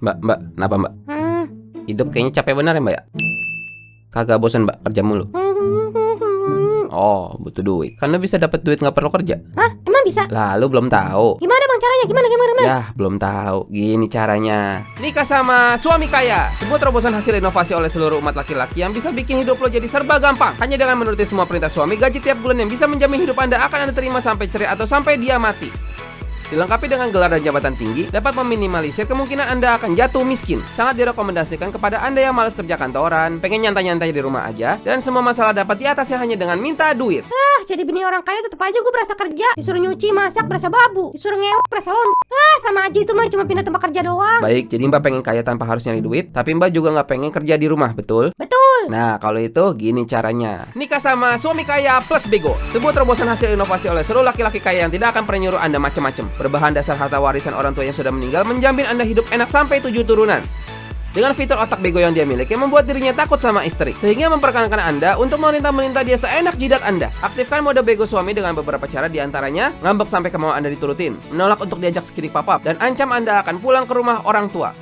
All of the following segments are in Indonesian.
Mbak, kenapa mbak? Hidup kayaknya capek benar ya mbak ya? Kagak bosan mbak kerja mulu? Oh, butuh duit. Karena bisa dapat duit nggak perlu kerja. Hah? Emang bisa? Lalu belum tahu. Gimana bang caranya? Gimana? Ya, belum tahu. Gini caranya. Nikah sama suami kaya. Sebuah terobosan hasil inovasi oleh seluruh umat laki-laki yang bisa bikin hidup lo jadi serba gampang. Hanya dengan menuruti semua perintah suami, gaji tiap bulan yang bisa menjamin hidup Anda akan Anda terima sampai cerai atau sampai dia mati. Dilengkapi dengan gelar dan jabatan tinggi, dapat meminimalisir kemungkinan Anda akan jatuh miskin. Sangat direkomendasikan kepada Anda yang malas kerja kantoran, pengen nyantai-nyantai di rumah aja, dan semua masalah dapat diatasi hanya dengan minta duit. Jadi bini orang kaya tetap aja gue berasa kerja. Disuruh nyuci, masak, berasa babu. Disuruh ngewek, berasa loncat. Sama aja itu mah, cuma pindah tempat kerja doang. Baik, jadi Mbak pengen kaya tanpa harus nyari duit, tapi Mbak juga nggak pengen kerja di rumah, betul? Betul. Nah, kalau itu gini caranya. Nikah sama suami kaya plus bego. Sebuah terobosan hasil inovasi oleh seluruh laki-laki kaya yang tidak akan pernah nyuruh Anda macam-macam. Berbahan dasar harta warisan orang tua yang sudah meninggal, menjamin Anda hidup enak sampai 7 turunan. Dengan fitur otak bego yang dia miliki, membuat dirinya takut sama istri, sehingga memperkenankan Anda untuk meminta-minta dia seenak jidat Anda. Aktifkan mode bego suami dengan beberapa cara, diantaranya ngambek sampai kemauan Anda diturutin, menolak untuk diajak sekiri papap, dan ancam Anda akan pulang ke rumah orang tua.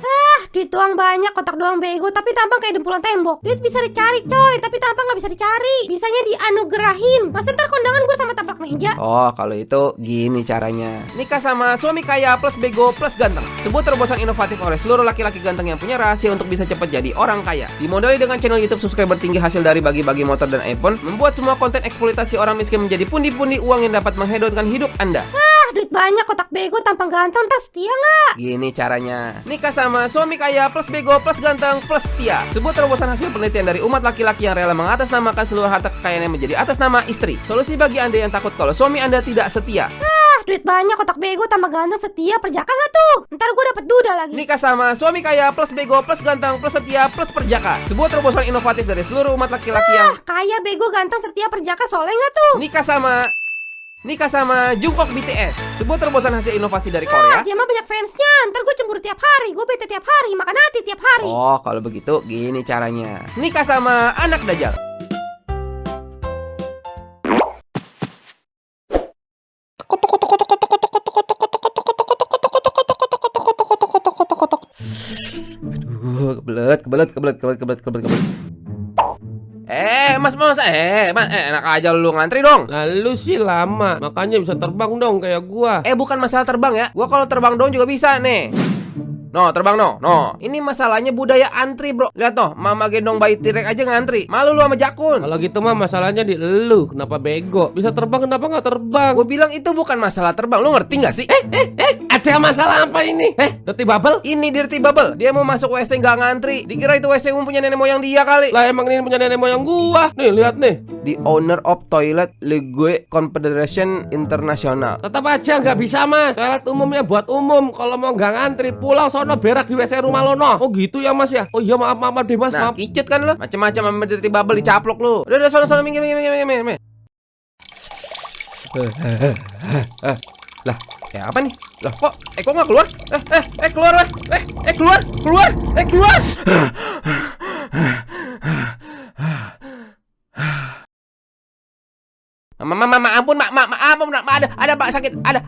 Duit doang banyak, kotak doang bego, tapi tampang kayak dempulan tembok. Duit bisa dicari coy, tapi tampang gak bisa dicari. Bisanya dianugerahin. Masa ntar kondangan gue sama taplak meja. Oh, kalau itu gini caranya. Nikah sama suami kaya plus bego plus ganteng. Sebuah terobosan inovatif oleh seluruh laki-laki ganteng yang punya rahasia untuk bisa cepat jadi orang kaya. Dimodali dengan channel YouTube subscriber tinggi hasil dari bagi-bagi motor dan iPhone, membuat semua konten eksploitasi orang miskin menjadi pundi-pundi uang yang dapat menghidupkan hidup Anda. Duit banyak, kotak bego, tampang ganteng, ntar setia gak? Gini caranya. Nikah sama suami kaya plus bego plus ganteng plus setia. Sebuah terobosan hasil penelitian dari umat laki-laki yang rela mengatasnamakan seluruh harta kekayaannya menjadi atas nama istri. Solusi bagi Anda yang takut kalau suami Anda tidak setia. Duit banyak, kotak bego, tambah ganteng, setia, perjaka gak tuh? Ntar gue dapet duda lagi. Nikah sama suami kaya plus bego plus ganteng plus setia plus perjaka. Sebuah terobosan inovatif dari seluruh umat laki-laki yang Kaya, bego, ganteng, setia, perjaka, soleh gak tuh? Nikah sama Jungkook BTS. Sebuah terobosan hasil inovasi dari Korea. Dia mah banyak fansnya, ntar gue cemburu tiap hari, gue bete tiap hari, makan hati tiap hari. Oh, kalau begitu gini caranya. Nikah sama anak Dajjal. Aduh, kebelet. Mas, enak aja lu ngantri dong. Lalu sih lama, makanya bisa terbang dong kayak gua. Bukan masalah terbang ya. Gua kalau terbang dong juga bisa nih. No, terbang no. Ini masalahnya budaya antri, bro. Lihat noh, mama gendong bayi tirek aja ngantri. Malu lu sama jakun. Kalau gitu mah masalahnya di elu, kenapa bego? Bisa terbang kenapa nggak terbang? Gue bilang itu bukan masalah terbang. Lu ngerti nggak sih? Ada masalah apa ini? Dirty bubble? Ini dirty bubble. Dia mau masuk WC nggak ngantri. Dikira itu WC punya nenek moyang dia kali. Lah emang ini punya nenek moyang gua. Nih, lihat nih. The owner of Toilet League Confederation International. Tetap aja nggak bisa mas. Toilet umumnya buat umum. Kalau mau nggak ngantri, pulang sono berak di WC rumah lo no. Oh gitu ya mas ya. Oh iya maaf deh mas. Nah, maaf. kicut kan lo. Macam-macam sama dirty bubble dicaplok lu. Udah sono minggir. Lah, apa nih? Lah kok nggak keluar? Keluar. Mama, ampun, ada Pak sakit, ada,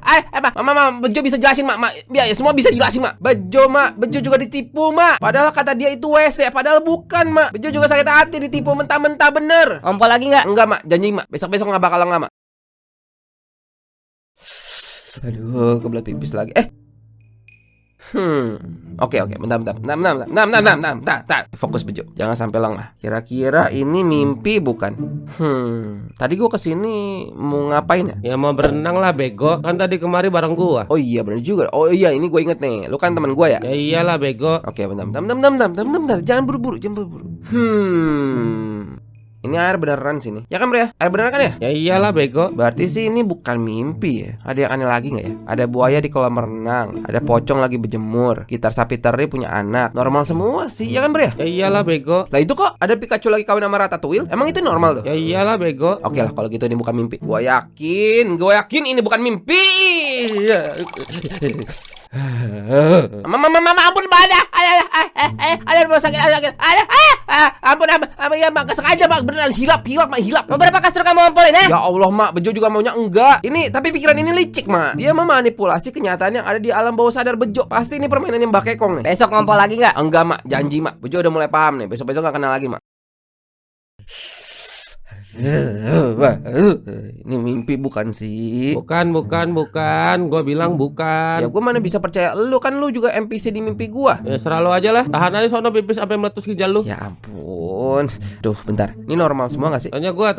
Mama, Bejo bisa jelasin, biar ya semua bisa jelasin, Bejo juga ditipu, padahal kata dia itu WC, padahal bukan, Bejo juga sakit hati ditipu mentah-mentah bener. Ompol lagi nggak? Enggak, janji, besok nggak bakal lengah, Aduh, kebelet pipis lagi. Oke, bentar. Fokus Bejo, jangan sampai lengah. Kira-kira ini mimpi bukan? Tadi gua kesini mau ngapain ya? Ya mau berenang lah bego. Kan tadi kemari bareng gua. Oh iya benar juga. Oh iya ini gue inget nih. Lu kan teman gua ya? Ya iyalah bego. Oke, bentar. Jangan buru-buru. Ini air beneran sini. Ya kan, Bre? Air beneran kan ya? Ya iyalah bego. Berarti sih ini bukan mimpi ya. Ada yang aneh lagi nggak ya? Ada buaya di kolam renang. Ada pocong lagi berjemur. Gitar sapi teri punya anak. Normal semua sih, ya kan, Bre? Ya iyalah bego. Lah itu kok ada Pikachu lagi kawin sama Ratatouille? Emang itu normal tuh? Ya iyalah bego. Oke lah kalau gitu ini bukan mimpi. Gue yakin ini bukan mimpi. Mama, ampun, ada rumah sakit, ampun, ya, Mak, sengaja, Mak, beneran hilap, mak, hilap. Mau berapa kasur kamu ompolin, Ya Allah, mak, Bejo juga maunya enggak. Ini, tapi pikiran ini licik, mak. Dia memanipulasi kenyataan yang ada di alam bawah sadar Bejo. Pasti ini permainannya Mbak Kekong nih. Besok ngompol lagi nggak? Enggak, mak, janji, mak. Bejo udah mulai paham nih. Besok-besok gak kenal lagi, mak. Ini mimpi bukan sih? Bukan. Gua bilang bukan. Ya gue mana bisa percaya lu, kan lu juga NPC di mimpi gua. Ya selalu aja lah. Tahan aja sono pipis sampai meletus ginjal lu. Ya ampun. Duh, bentar. Ini normal semua gak sih? Tanya gua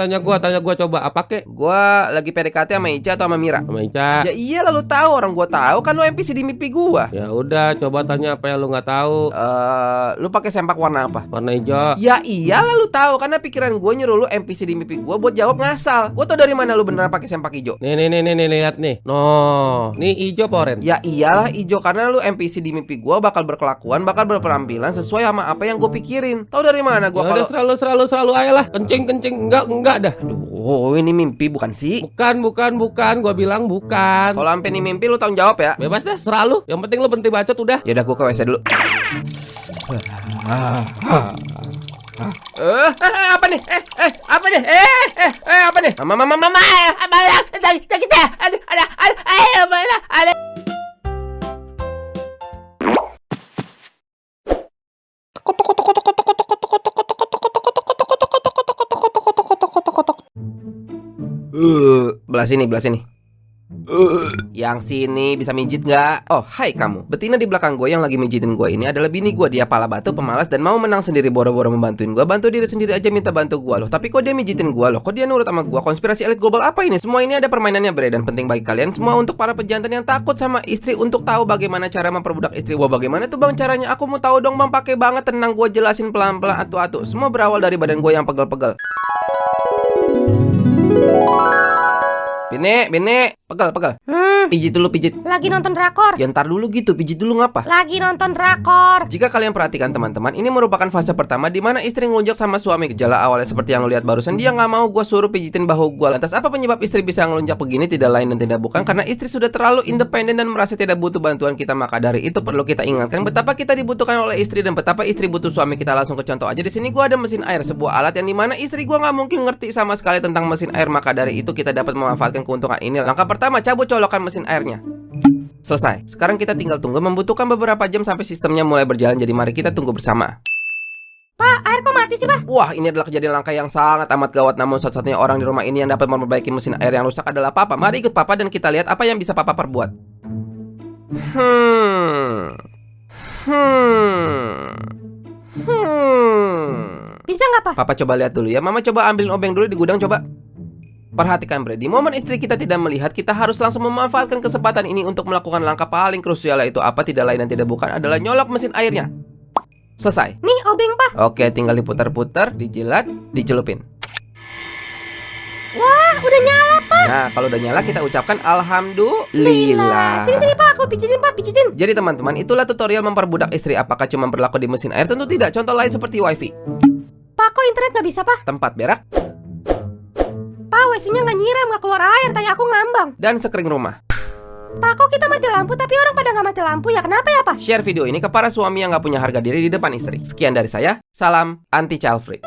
coba apa kek? Gua lagi PDKT sama Ica atau sama Mira? Sama Ica. Ya iya lah, lu tahu, orang gua tahu kan lu NPC di mimpi gua. Ya udah, coba tanya apa yang lu nggak tahu. Lu pakai sempak warna apa? Warna hijau. Ya iyalah lu tahu, karena pikiran gua nyuruh lu NPC di mimpi gua buat jawab ngasal. Gua tau dari mana lu beneran pakai sempak hijau. Nih lihat nih. No, nih hijau poren. Ya iyalah hijau, karena lu NPC di mimpi gua bakal berkelakuan, bakal berpenampilan sesuai sama apa yang gua pikirin. Tahu dari mana gua Ya kalau udah selalu ayolah. Kencing enggak dah. Aduh, ini mimpi bukan sih? Bukan. Gua bilang bukan. Kalau sampai ini mimpi lu tanggung jawab ya. Bebas dah, selalu. Yang penting lu berhenti bacot udah. Ya udah, gua ke WC dulu. Apa nih? Apa nih? Apa nih? Mama, sakit ya. Ada. Belah sini. Yang sini bisa mijit nggak? Oh, hai kamu. Betina di belakang gue yang lagi mijitin gue ini adalah bini gue. Dia pala batu, pemalas, dan mau menang sendiri, boro-boro membantuin gue. Bantu diri sendiri aja minta bantu gue loh. Tapi kok dia mijitin gue loh? Kok dia nurut sama gue? Konspirasi elit global apa ini? Semua ini ada permainannya, bre. Dan penting bagi kalian semua untuk para pejantan yang takut sama istri untuk tahu bagaimana cara memperbudak istri. Wah, bagaimana tuh bang caranya? Aku mau tahu dong bang, pakai banget. Tenang, gue jelasin pelan-pelan, atu-atu. Semua berawal dari badan gue yang pegel-pegel. Bine, pegel. Pijit dulu. Lagi nonton drakor. Ya ntar dulu gitu, pijit dulu ngapa? Lagi nonton drakor. Jika kalian perhatikan teman-teman, ini merupakan fase pertama di mana istri ngelunjak sama suami. Gejala awalnya seperti yang lo lihat barusan, dia nggak mau gue suruh pijitin bahu gue. Lantas apa penyebab istri bisa ngelunjak begini? Tidak lain dan tidak bukan karena istri sudah terlalu independen dan merasa tidak butuh bantuan kita. Maka dari itu perlu kita ingatkan betapa kita dibutuhkan oleh istri dan betapa istri butuh suami kita. Langsung ke contoh aja. Di sini gue ada mesin air, sebuah alat yang dimana istri gue nggak mungkin ngerti sama sekali tentang mesin air. Maka dari itu kita dapat memanfaatkan keuntungan ini. Langkah pertama, cabut colokan mesin airnya. Selesai. Sekarang kita tinggal tunggu. Membutuhkan beberapa jam sampai sistemnya mulai berjalan. Jadi mari kita tunggu bersama. Pak, air kok mati sih, Pak? Wah, ini adalah kejadian langka yang sangat amat gawat. Namun satu-satunya orang di rumah ini yang dapat memperbaiki mesin air yang rusak adalah Papa. Mari ikut Papa dan kita lihat apa yang bisa Papa perbuat. Bisa nggak, Pak? Papa coba lihat dulu ya. Mama coba ambilin obeng dulu di gudang, coba. Perhatikan, bre, di momen istri kita tidak melihat, kita harus langsung memanfaatkan kesempatan ini untuk melakukan langkah paling krusial, yaitu apa? Tidak lain dan tidak bukan adalah nyolok mesin airnya. Selesai. Nih obeng, Pak. Oke, tinggal diputar-putar, dijilat, dicelupin. Wah, udah nyala, Pak. Nah, kalau udah nyala kita ucapkan alhamdulillah. Sini, Pak, aku pijitin, Pak, pijitin. Jadi teman-teman, itulah tutorial memperbudak istri. Apakah cuma berlaku di mesin air? Tentu tidak. Contoh lain seperti wifi. Pak, kok internet nggak bisa, Pak? Tempat berak Pak, WC-nya nggak nyiram, nggak keluar air, kayak aku ngambang. dan sekring rumah. Pak, kok kita mati lampu tapi orang pada nggak mati lampu ya? Kenapa ya, Pak? Share video ini ke para suami yang nggak punya harga diri di depan istri. Sekian dari saya. Salam anti child free.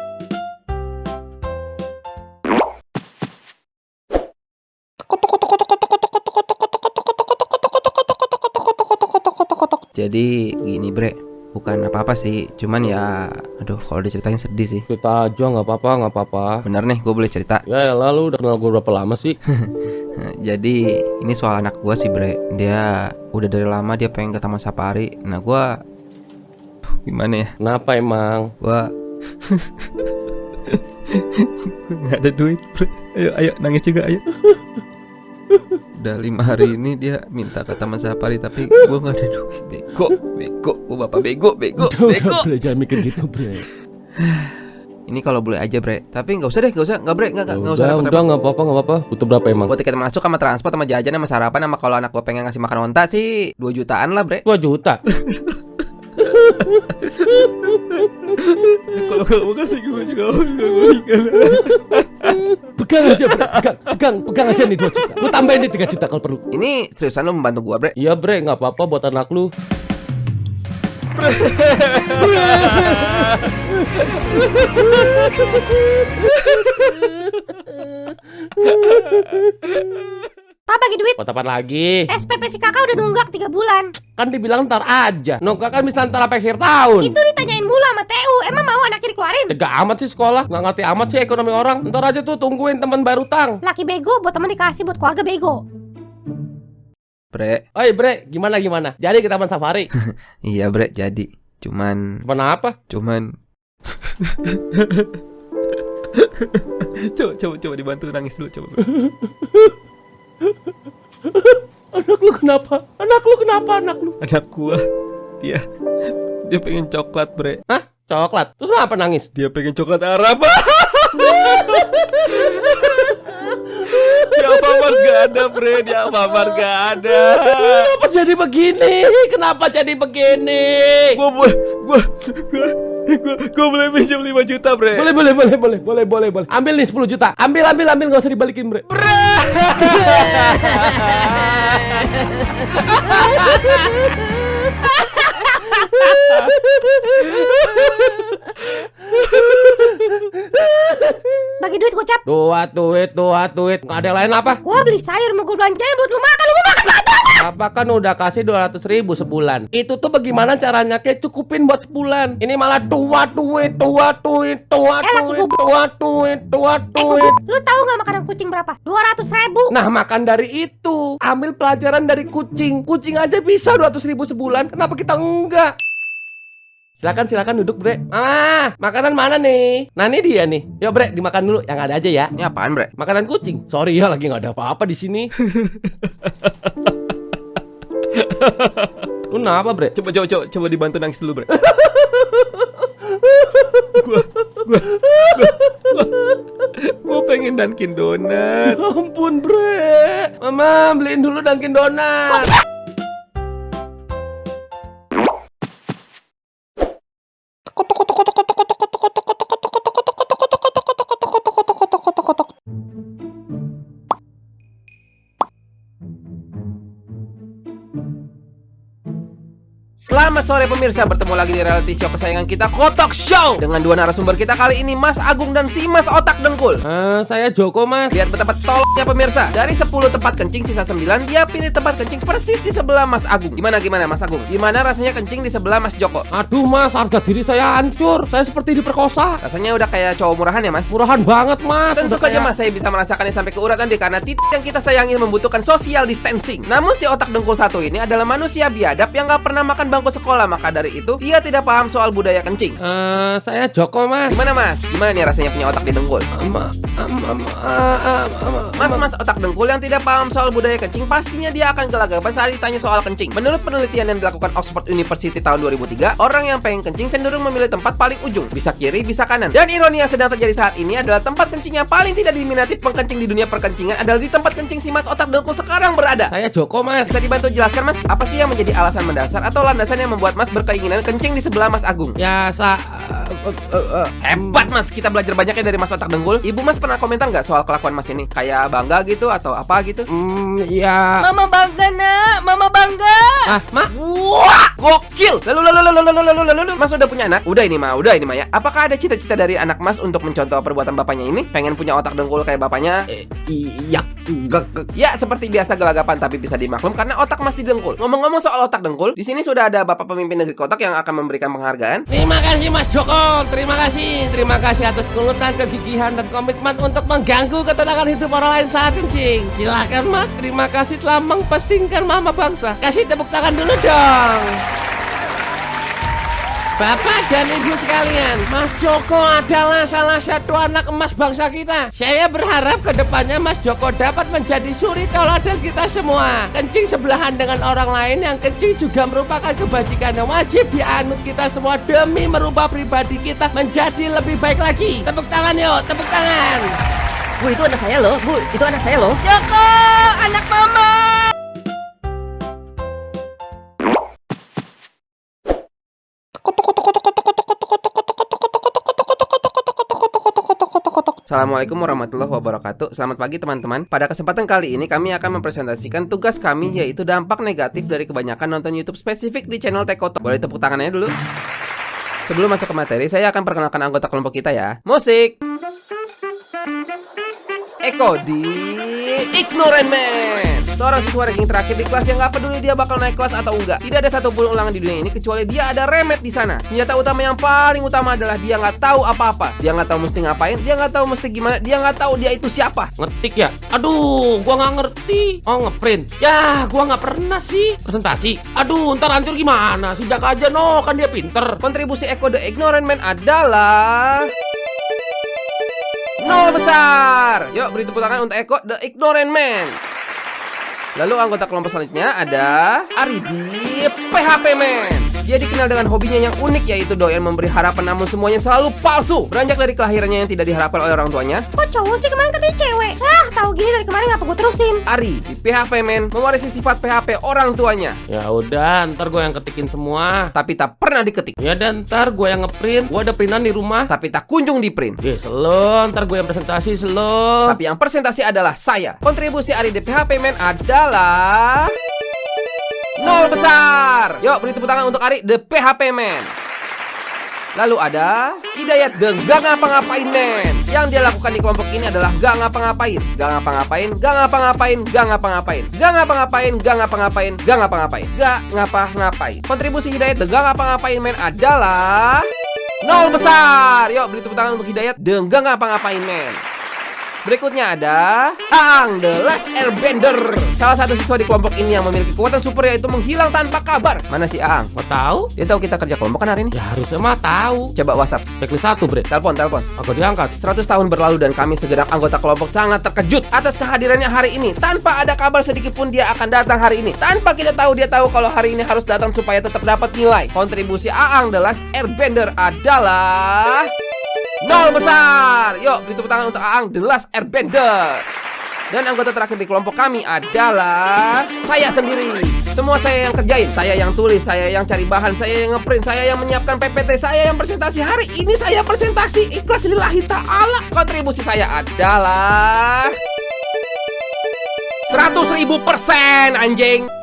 Jadi gini, bre, bukan apa-apa sih, cuman ya, aduh, kalau diceritain sedih sih. Cerita aja nggak apa-apa. Bener nih, gue boleh cerita. Ya lalu udah kenal gue berapa lama sih? Jadi ini soal anak gue sih, bre. Dia udah dari lama dia pengen ke Taman Safari. Nah, gue gimana ya? Kenapa emang? Gue nggak ada duit, bre. Ayo nangis juga, ayo. Udah 5 hari ini dia minta ke Taman Safari, tapi gue nggak ada duit. Bego, gue bapak bego. Udah, jangan mikir gitu, bre. Ini kalau boleh aja, bre. Tapi nggak usah, bre, nggak usah. Udah nggak apa-apa. Butuh berapa emang? Buat tiket masuk sama transport sama jajan sama sarapan sama kalau anak gue pengen ngasih makan onta sih 2 jutaan lah, bre. 2 juta. Kalau kamu kasih gue juga Pegang aja, bre. Pegang aja nih 2 juta. Lu tambahin nih 3 juta kalau perlu. Ini seriusan lo membantu gue, bre? Iya, bre, nggak apa-apa buat anak lu. Pak bagi duit. Buat apa lagi? SPP si kakak udah nunggak 3 bulan. Kan dibilang ntar aja. Nongka kan bisa ntar sampai akhir tahun. Itu ditanyain mulu sama TU. Emang mau anaknya dikeluarin? Tega amat sih sekolah. Nggak ngerti amat sih ekonomi orang. Ntar aja tuh tungguin teman baru tang. Laki bego buat temen dikasih buat keluarga bego. Bre, Oi bre, gimana? Jadi ke taman safari. iya bre, jadi. Cuman Kenapa? Coba dibantu nangis dulu coba. Anak lu kenapa? Anak lu? Anak gua dia pengen coklat, bre. Hah? Coklat? Terus kenapa nangis? Dia pengen coklat Arab. Di Alfamart gak ada, bre. Di Alfamart gak ada. Kenapa jadi begini? Gua boleh pinjam 5 juta, bre. Boleh. Ambil nih 10 juta. Ambil, nggak usah dibalikin, bre. Bagi duit gocap. Dua duit. Nggak ada yang lain apa? Gua beli sayur mau gua belanjain buat lu makan. Lu mau makan apa? Apa kan udah kasih 200.000 sebulan. Itu tuh bagaimana caranya kayak cukupin buat sebulan. Ini malah tua duit. Lu tahu nggak makanan kucing berapa? 200.000. Nah, makan dari itu. Ambil pelajaran dari kucing. Kucing aja bisa 200.000 sebulan. Kenapa kita enggak? Silakan duduk, bre. Mama, makanan mana nih? Nah, ini dia nih. Yuk, bre, dimakan dulu. Yang ada aja ya. Ini apaan, bre? Makanan kucing. Sorry ya, lagi nggak ada apa-apa di sini. Lu kenapa, bre? Coba dibantu nangis dulu, bre. Gua pengen Dunkin Donat. Ampun, bre. Mama, beliin dulu Dunkin Donat. Selamat sore pemirsa, bertemu lagi di reality show kesayangan kita, Kotok Show. Dengan dua narasumber kita kali ini, Mas Agung dan si Mas Otak Dengkul. Saya Joko, Mas. Lihat betapa tolongnya pemirsa. Dari 10 tempat kencing sisa 9, dia pilih tempat kencing persis di sebelah Mas Agung. Gimana Mas Agung? Gimana rasanya kencing di sebelah Mas Joko? Aduh, Mas, harga diri saya hancur. Saya seperti diperkosa. Rasanya udah kayak cowok murahan ya, Mas? Murahan banget, Mas. Tentu Udah saja kayak- Mas, saya bisa merasakannya sampai ke urat nanti karena titik yang kita sayangi membutuhkan social distancing. Namun si Otak Dengkul satu ini adalah manusia biadab yang gak pernah makan bangku sekolah. Maka dari itu, dia tidak paham soal budaya kencing. Saya Joko, Mas. Gimana Mas? Gimana nih rasanya punya otak di dengkul? Mas Otak Dengkul yang tidak paham soal budaya kencing, pastinya dia akan gelagapan saat ditanya soal kencing. Menurut penelitian yang dilakukan Oxford University tahun 2003, orang yang pengen kencing cenderung memilih tempat paling ujung, bisa kiri, bisa kanan. Dan ironi yang sedang terjadi saat ini adalah tempat kencing yang paling tidak diminati pengkencing di dunia perkencingan adalah di tempat kencing si Mas Otak Dengkul sekarang berada. Saya Joko, Mas. Bisa dibantu jelaskan Mas, apa sih yang menjadi alasan mendasar atau landasan yang membuat Mas berkeinginan kencing di sebelah Mas Agung? Ya, Hebat Mas, kita belajar banyaknya dari Mas Otak Dengkul. Ibu Mas pernah komentar nggak soal kelakuan Mas ini? Kayak bangga gitu atau apa gitu? ya. Mama bangga nak, mama bangga. Mak. Wah, gokil. Lalu, Mas udah punya anak? Udah ini mah ya. Apakah ada cita-cita dari anak Mas untuk mencontoh perbuatan bapaknya ini? Pengen punya otak dengkul kayak bapaknya? Iya, enggak. Ya, seperti biasa gelagapan tapi bisa dimaklum karena otak Mas didengkul. Ngomong-ngomong soal otak dengkul, di sini sudah ada Bapak Pemimpin Negeri Kotak yang akan memberikan penghargaan. Terima kasih, Mas Joko. Terima kasih atas keuletan, kegigihan, dan komitmen untuk mengganggu ketenangan hidup orang lain saat kencing. Silakan, Mas. Terima kasih telah mempesingkan mama bangsa. Kasih tepuk tangan dulu dong. Bapak dan Ibu sekalian, Mas Joko adalah salah satu anak emas bangsa kita. Saya berharap kedepannya Mas Joko dapat menjadi suri teladan kita semua. Kencing sebelahan dengan orang lain yang kencing juga merupakan kebajikan yang wajib dianut kita semua demi merubah pribadi kita menjadi lebih baik lagi. Tepuk tangan yuk, tepuk tangan. Bu, itu anak saya loh. Bu, itu anak saya loh. Joko, anak mama. Assalamualaikum warahmatullahi wabarakatuh. Selamat pagi teman-teman. Pada kesempatan kali ini kami akan mempresentasikan tugas kami, yaitu dampak negatif dari kebanyakan nonton YouTube spesifik di channel Tekoto. Boleh tepuk tangannya dulu. Sebelum masuk ke materi, saya akan perkenalkan anggota kelompok kita ya. Musik. Eko di Ignorant Man, seorang siswa ranking terakhir di kelas yang gak peduli dia bakal naik kelas atau enggak. Tidak ada satupun ulangan di dunia ini kecuali dia ada remet di sana. Senjata utama yang paling utama adalah dia nggak tahu apa-apa. Dia nggak tahu mesti ngapain, dia nggak tahu mesti gimana, dia nggak tahu dia itu siapa. Ngetik ya? Aduh, gua nggak ngerti. Oh, ngeprint. Ya, gua nggak pernah sih. Presentasi. Aduh, ntar hancur gimana? Sejak aja no, kan dia pinter. Kontribusi Eko the Ignorant Man adalah 0 besar. Yuk beri tepuk tangan untuk Eko the Ignorant Man. Lalu anggota kelompok selanjutnya ada Aridi PHP Man. Dia dikenal dengan hobinya yang unik, yaitu doyan memberi harapan namun semuanya selalu palsu. Beranjak dari kelahirannya yang tidak diharapkan oleh orang tuanya, Kok cowok sih, kemarin katanya cewek? Tahu gini dari kemarin ngapa gue terusin? Ari di PHP Man mewarisi sifat PHP orang tuanya, Ya udah, ntar gua yang ketikin semua. tapi tak pernah diketik, Ya dan ntar gua yang ngeprint. Gua ada printan di rumah. tapi tak kunjung di print. Selo, ntar gua yang presentasi selo. Tapi yang presentasi adalah saya. Kontribusi Ari di PHP Man adalah 0 besar. Yuk beri tepuk tangan untuk Ari the PHP Man. Lalu ada Hidayat the gak ngapa-ngapain Man. Yang dia lakukan di kelompok ini adalah gak ngapa-ngapain, gak ngapa-ngapain, gak ngapa-ngapain, gak ngapa-ngapain, gak ngapa-ngapain, gak ngapa-ngapain, gak ngapa-ngapain, gak ngapa-ngapain. Kontribusi Hidayat the gak ngapa-ngapain Man adalah 0 besar. Yuk beri tepuk tangan untuk Hidayat the gak ngapa-ngapain Man. Berikutnya ada Aang the Last Airbender. Salah satu siswa di kelompok ini yang memiliki kekuatan super, yaitu menghilang tanpa kabar. Mana si Aang? Mau tahu? Dia tahu kita kerja kelompok kan hari ini? Ya harusnya mah tahu. Coba WhatsApp. Checklist 1, Bre. Telepon. Aku diangkat. 100 tahun berlalu dan kami segenap anggota kelompok sangat terkejut atas kehadirannya hari ini. Tanpa ada kabar sedikit pun dia akan datang hari ini. Tanpa kita tahu, dia tahu kalau hari ini harus datang supaya tetap dapat nilai. Kontribusi Aang the Last Airbender adalah 0 besar. Yuk beri tepuk tangan untuk Aang the Last Airbender. Dan anggota terakhir di kelompok kami adalah saya sendiri. Semua saya yang kerjain, saya yang tulis, saya yang cari bahan, saya yang ngeprint, saya yang menyiapkan PPT, saya yang presentasi. Hari ini saya presentasi ikhlas lillahi ta'ala. Kontribusi saya adalah 100.000% anjing.